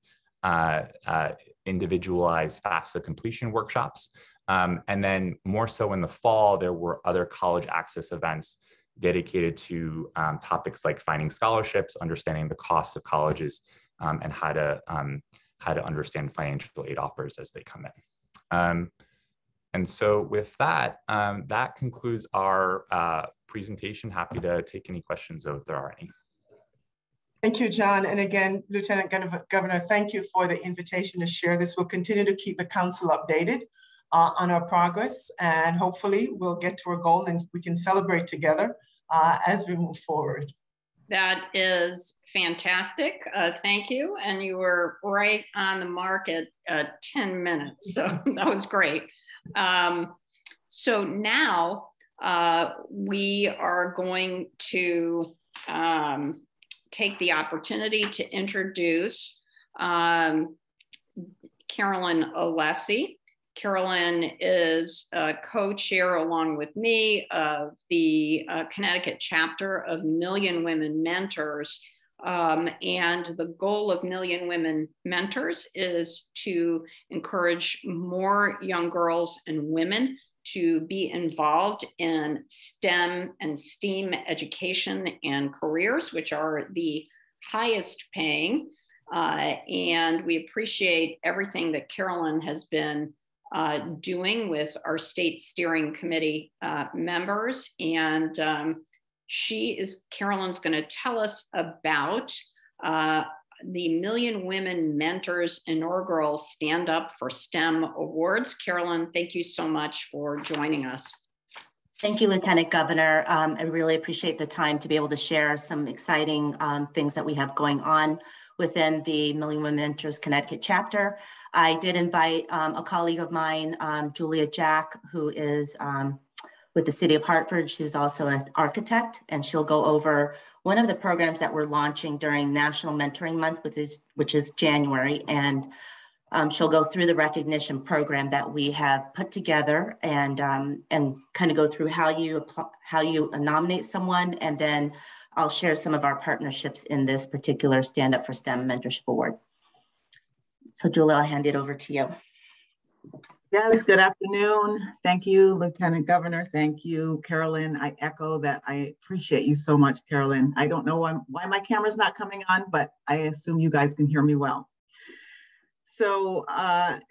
individualized FAFSA completion workshops. And then more so in the fall, there were other college access events dedicated to topics like finding scholarships, understanding the costs of colleges, and how to understand financial aid offers as they come in. And so with that, that concludes our presentation. Happy to take any questions if there are any. Thank you, John. And again, Lieutenant Governor, thank you for the invitation to share this. We'll continue to keep the council updated on our progress, and hopefully we'll get to our goal and we can celebrate together as we move forward. That is fantastic. Thank you. And you were right on the mark at 10 minutes. So that was great. So now we are going to take the opportunity to introduce Carolyn Alessi. Carolyn is a co-chair along with me of the Connecticut chapter of Million Women Mentors. And the goal of Million Women Mentors is to encourage more young girls and women to be involved in STEM and STEAM education and careers, which are the highest paying. And we appreciate everything that Carolyn has been doing with our state steering committee members. And Carolyn's going to tell us about the Million Women Mentors inaugural Stand Up for STEM Awards. Carolyn, thank you so much for joining us. Thank you, Lieutenant Governor. I really appreciate the time to be able to share some exciting things that we have going on within the Million Women Mentors Connecticut chapter. I did invite a colleague of mine, Julia Jack, who is with the City of Hartford. She's also an architect, and she'll go over one of the programs that we're launching during National Mentoring Month, which is January. And she'll go through the recognition program that we have put together and kind of go through how you nominate someone. And then I'll share some of our partnerships in this particular Stand Up for STEM Mentorship Award. So Julia, I'll hand it over to you. Yes, good afternoon. Thank you, Lieutenant Governor. Thank you, Carolyn. I echo that. I appreciate you so much, Carolyn. I don't know why my camera's not coming on, but I assume you guys can hear me well. So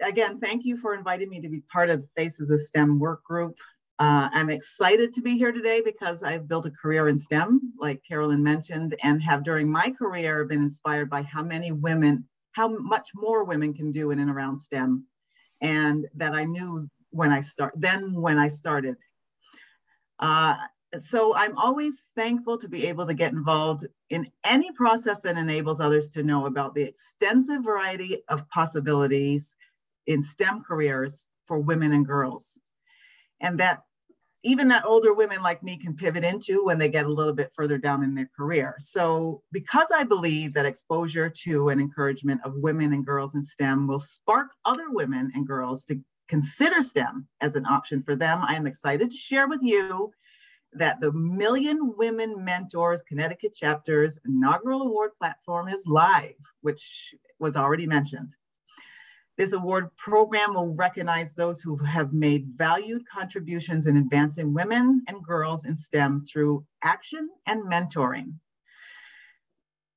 again, thank you for inviting me to be part of the Faces of STEM work group. I'm excited to be here today because I've built a career in STEM, like Carolyn mentioned, and have during my career been inspired by how much more women can do in and around STEM. And that I knew when I started. So I'm always thankful to be able to get involved in any process that enables others to know about the extensive variety of possibilities in STEM careers for women and girls. And that even that older women like me can pivot into when they get a little bit further down in their career. So because I believe that exposure to and encouragement of women and girls in STEM will spark other women and girls to consider STEM as an option for them, I am excited to share with you that the Million Women Mentors Connecticut chapter's inaugural award platform is live, which was already mentioned. This award program will recognize those who have made valued contributions in advancing women and girls in STEM through action and mentoring.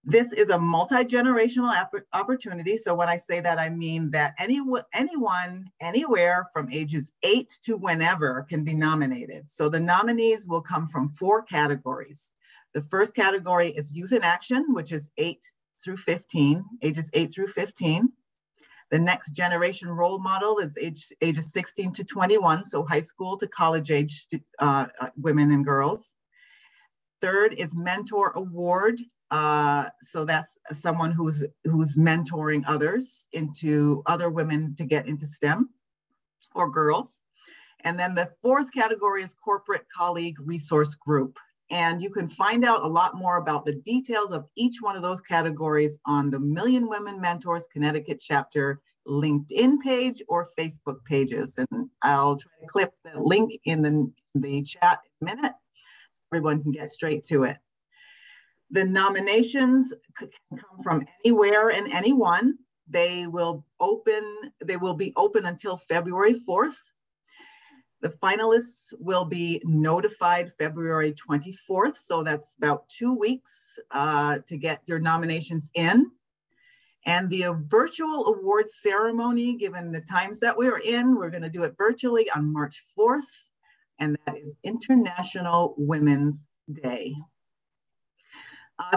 This is a multi-generational opportunity. So when I say that, I mean that anyone, anywhere from ages 8 to whenever can be nominated. So the nominees will come from 4 categories. The first category is Youth in Action, which is 8 through 15, ages 8 through 15. The next generation role model is ages 16 to 21, so high school to college age women and girls. Third is Mentor Award. So that's someone who's mentoring others into other women to get into STEM or girls. And then the fourth category is Corporate Colleague Resource Group. And you can find out a lot more about the details of each one of those categories on the Million Women Mentors Connecticut chapter LinkedIn page or Facebook pages. And I'll try to clip the link in the chat in a minute so everyone can get straight to it. The nominations can come from anywhere and anyone. They will be open until February 4th. The finalists will be notified February 24th. So that's about 2 weeks to get your nominations in. And the virtual awards ceremony, given the times that we're in, we're going to do it virtually on March 4th. And that is International Women's Day.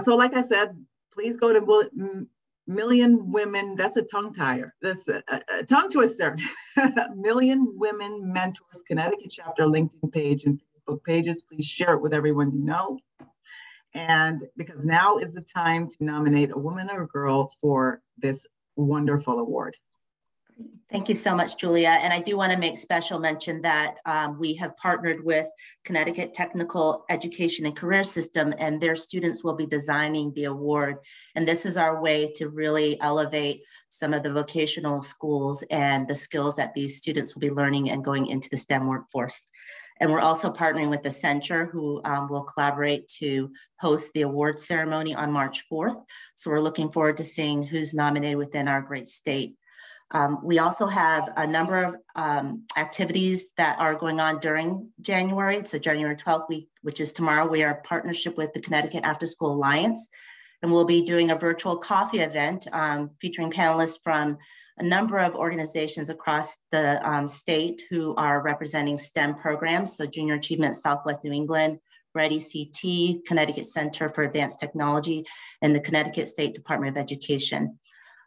So like I said, please go to Million Women, that's a tongue tire, that's a tongue twister. Million Women Mentors Connecticut chapter LinkedIn page and Facebook pages. Please share it with everyone you know. And because now is the time to nominate a woman or a girl for this wonderful award. Thank you so much, Julia. And I do want to make special mention that we have partnered with Connecticut Technical Education and Career System, and their students will be designing the award. And this is our way to really elevate some of the vocational schools and the skills that these students will be learning and going into the STEM workforce. And we're also partnering with the Center, who will collaborate to host the award ceremony on March 4th. So we're looking forward to seeing who's nominated within our great state. We also have a number of activities that are going on during January. So January 12th, which is tomorrow, we are in partnership with the Connecticut After School Alliance, and we'll be doing a virtual coffee event featuring panelists from a number of organizations across the state who are representing STEM programs. So Junior Achievement Southwest New England, Ready CT, Connecticut Center for Advanced Technology, and the Connecticut State Department of Education.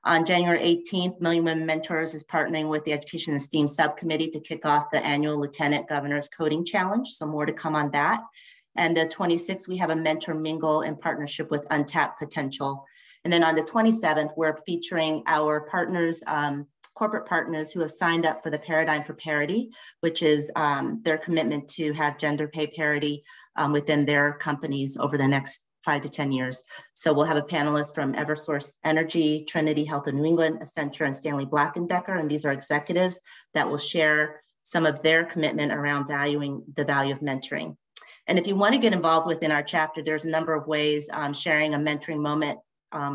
On January 18th, Million Women Mentors is partnering with the Education and STEAM Subcommittee to kick off the annual Lieutenant Governor's Coding Challenge. So more to come on that. And the 26th, we have a mentor mingle in partnership with Untapped Potential. And then on the 27th, we're featuring our partners, corporate partners who have signed up for the Paradigm for Parity, which is their commitment to have gender pay parity within their companies over the next 5 to 10 years. So we'll have a panelist from Eversource Energy, Trinity Health of New England, Accenture, and Stanley Black & Decker. And these are executives that will share some of their commitment around valuing the value of mentoring. And if you want to get involved within our chapter, there's a number of ways, sharing a mentoring moment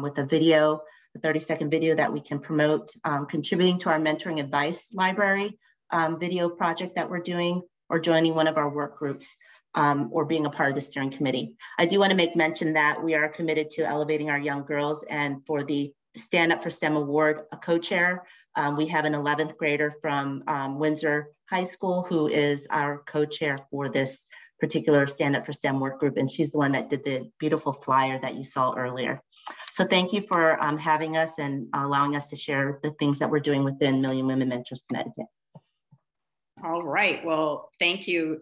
with a video, a 30-second video that we can promote, contributing to our mentoring advice library video project that we're doing, or joining one of our work groups. Or being a part of the steering committee. I do want to make mention that we are committed to elevating our young girls, and for the Stand Up for STEM Award, a co-chair, we have an 11th grader from Windsor High School who is our co-chair for this particular Stand Up for STEM work group, and she's the one that did the beautiful flyer that you saw earlier. So thank you for having us and allowing us to share the things that we're doing within Million Women Mentors Connecticut. All right, well, thank you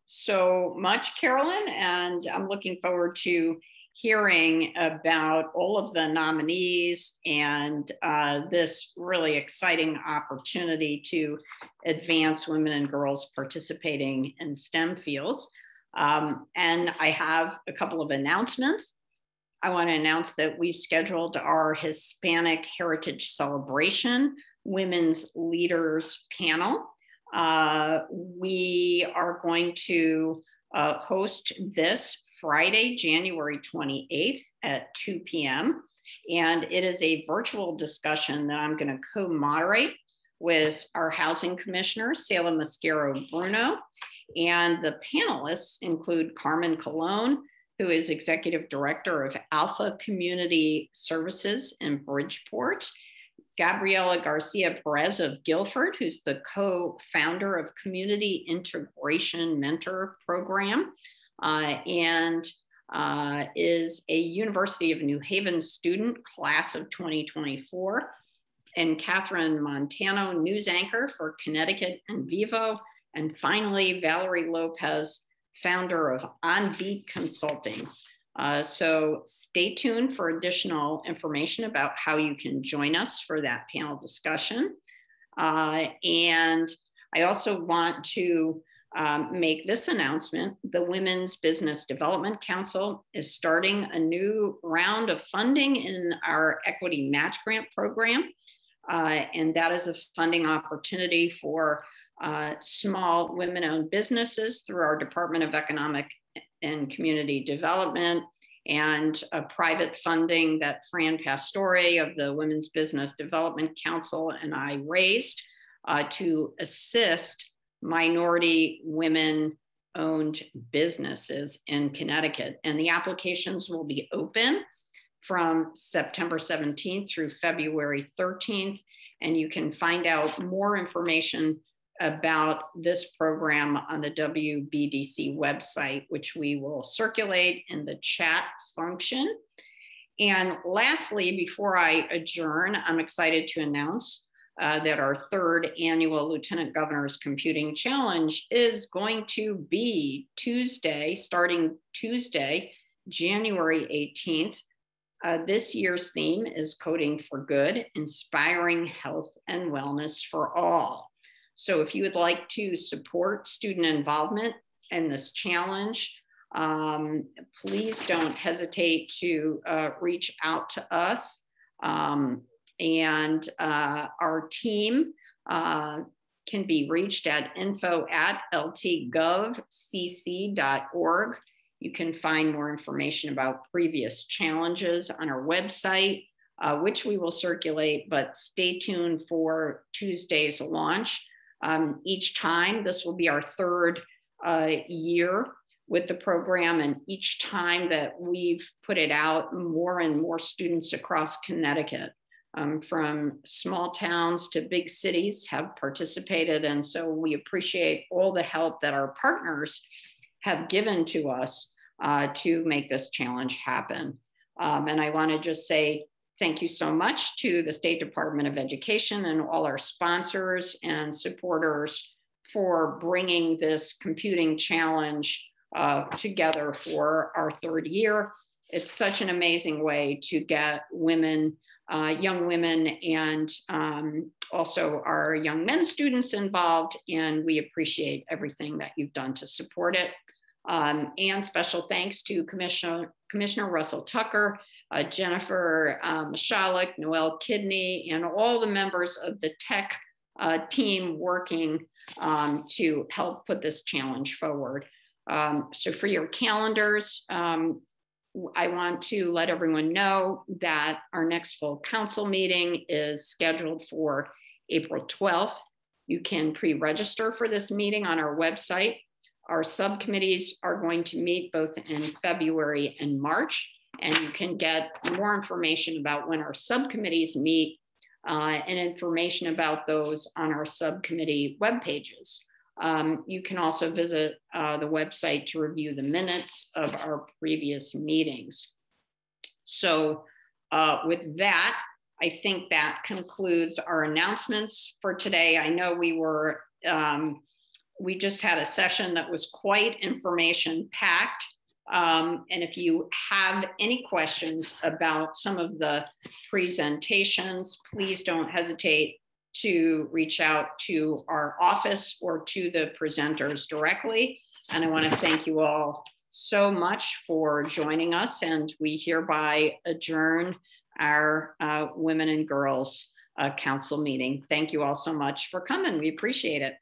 so much, Carolyn, and I'm looking forward to hearing about all of the nominees and this really exciting opportunity to advance women and girls participating in STEM fields. And I have a couple of announcements. I want to announce that we've scheduled our Hispanic Heritage Celebration Women's Leaders Panel. We are going to host this Friday, January 28th at 2 p.m. And it is a virtual discussion that I'm going to co-moderate with our Housing Commissioner, Salem Mascaro-Bruno. And the panelists include Carmen Colon, who is Executive Director of Alpha Community Services in Bridgeport, Gabriela Garcia Perez of Guilford, who's the co-founder of Community Integration Mentor Program, and is a University of New Haven student, class of 2024, and Catherine Montano, news anchor for Connecticut and Vivo, and finally, Valerie Lopez, founder of On Beat Consulting. So stay tuned for additional information about how you can join us for that panel discussion. And I also want to make this announcement. The Women's Business Development Council is starting a new round of funding in our Equity Match Grant program. And that is a funding opportunity for small women-owned businesses through our Department of Economic and Community Development, and private funding that Fran Pastore of the Women's Business Development Council and I raised to assist minority women-owned businesses in Connecticut. And the applications will be open from September 17th through February 13th. And you can find out more information about this program on the WBDC website, which we will circulate in the chat function. And lastly, before I adjourn, I'm excited to announce that our third annual Lieutenant Governor's Computing Challenge is going to be Tuesday, starting Tuesday, January 18th. This year's theme is Coding for Good, Inspiring Health and Wellness for All. So if you would like to support student involvement in this challenge, please don't hesitate to reach out to us. And our team can be reached at info@ltgovcc.org. You can find more information about previous challenges on our website, which we will circulate, but stay tuned for Tuesday's launch. Each time, this will be our third year with the program, and each time that we've put it out, more and more students across Connecticut, from small towns to big cities, have participated. And so we appreciate all the help that our partners have given to us to make this challenge happen. And I want to just say thank you so much to the State Department of Education and all our sponsors and supporters for bringing this computing challenge together for our third year. It's such an amazing way to get women, young women, and also our young men students involved, and we appreciate everything that you've done to support it. And special thanks to Commissioner Russell Tucker, Jennifer Mashalik, Noel Kidney, and all the members of the tech team working to help put this challenge forward. So for your calendars, I want to let everyone know that our next full council meeting is scheduled for April 12th. You can pre-register for this meeting on our website. Our subcommittees are going to meet both in February and March, and you can get more information about when our subcommittees meet and information about those on our subcommittee web pages. You can also visit the website to review the minutes of our previous meetings. So with that, I think that concludes our announcements for today. I know we just had a session that was quite information packed. And if you have any questions about some of the presentations, please don't hesitate to reach out to our office or to the presenters directly. And I want to thank you all so much for joining us, and we hereby adjourn our Women and Girls Council meeting. Thank you all so much for coming. We appreciate it.